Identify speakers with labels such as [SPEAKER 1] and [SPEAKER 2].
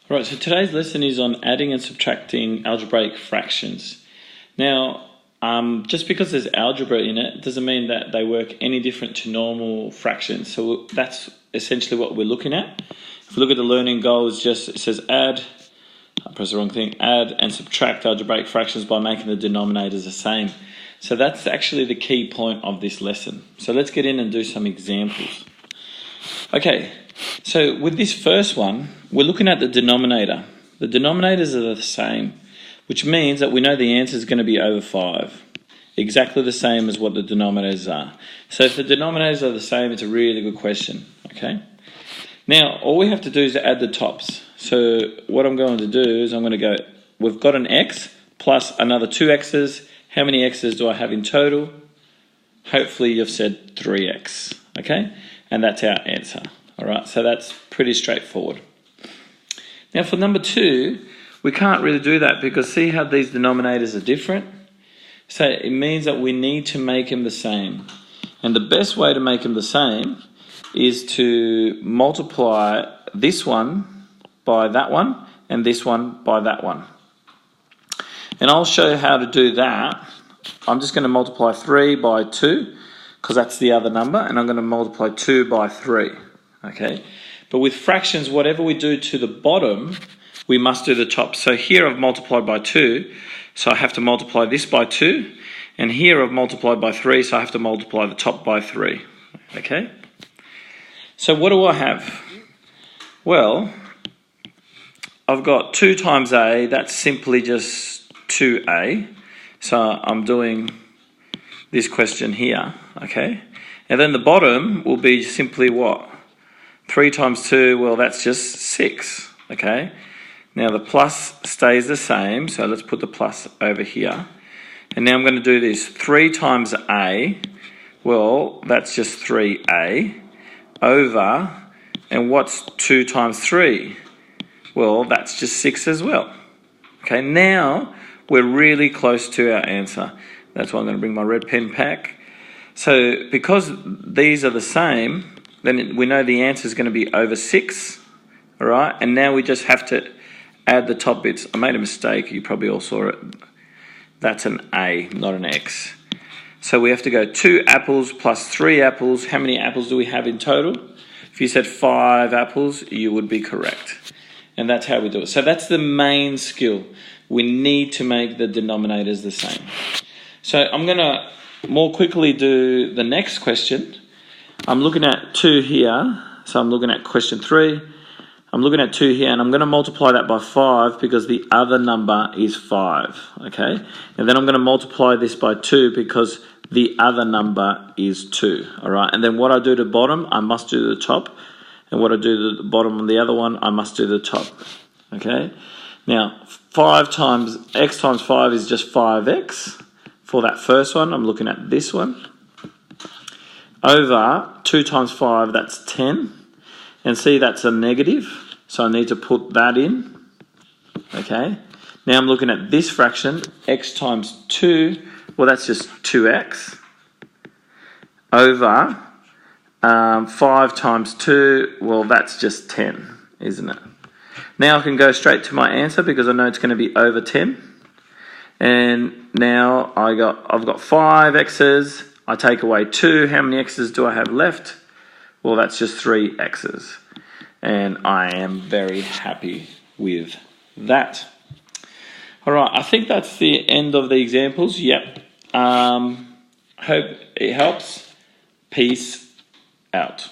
[SPEAKER 1] Right, so today's lesson is on adding and subtracting algebraic fractions. Now, just because there's algebra in it doesn't mean that they work any different to normal fractions. So that's essentially what we're looking at. If we look at the learning goals, it says add, I press the wrong thing, add and subtract algebraic fractions by making the denominators the same. So that's actually the key point of this lesson. So let's get in and do some examples. Okay, so with this first one, we're looking at the denominator. The denominators are the same, which means that we know the answer is going to be over 5. Exactly the same as what the denominators are. So if the denominators are the same, it's a really good question. Okay. Now, all we have to do is add the tops. So what I'm going to do is I'm going to go, we've got an x plus another 2 x's. How many x's do I have in total? Hopefully you've said 3x. Okay. And that's our answer. All right, so that's pretty straightforward. Now for number 2, we can't really do that because see how these denominators are different? So it means that we need to make them the same. And the best way to make them the same is to multiply this one by that one and this one by that one. And I'll show you how to do that. I'm just going to multiply 3 by 2 because that's the other number, and I'm going to multiply 2 by 3. Okay, but with fractions, whatever we do to the bottom, we must do the top. So here I've multiplied by 2, so I have to multiply this by 2, and here I've multiplied by 3, so I have to multiply the top by 3. Okay, so what do I have? Well, I've got 2 times a, that's simply just 2a, so I'm doing this question here, okay, and then the bottom will be simply what? 3 times 2, well, that's just 6, okay? Now the plus stays the same, so let's put the plus over here. And now I'm going to do this. 3 times a, well, that's just 3a, over, and what's 2 times 3? Well, that's just 6 as well. Okay, now we're really close to our answer. That's why I'm going to bring my red pen back. So because these are the same, then we know the answer is going to be over 6, all right? And now we just have to add the top bits. I made a mistake. You probably all saw it. That's an A, not an X. So we have to go 2 apples plus 3 apples. How many apples do we have in total? If you said 5 apples, you would be correct. And that's how we do it. So that's the main skill. We need to make the denominators the same. So I'm going to more quickly do the next question. I'm looking at 2 here, so I'm looking at question 3. I'm looking at 2 here, and I'm going to multiply that by 5 because the other number is 5, okay? And then I'm going to multiply this by 2 because the other number is 2, all right? And then what I do to the bottom, I must do the top. And what I do to the bottom on the other one, I must do the top, okay? Now, 5 times, x times 5 is just 5x. For that first one, I'm looking at this one. Over 2 times 5, that's 10. And see, that's a negative, so I need to put that in. Okay. Now I'm looking at this fraction, x times 2. Well, that's just 2x. Over 5 times 2, well, that's just 10, isn't it? Now I can go straight to my answer because I know it's going to be over 10. And now I've got 5 x's. I take away 2. How many x's do I have left? Well, that's just 3 x's. And I am very happy with that. All right, I think that's the end of the examples. Yep. Hope it helps. Peace out.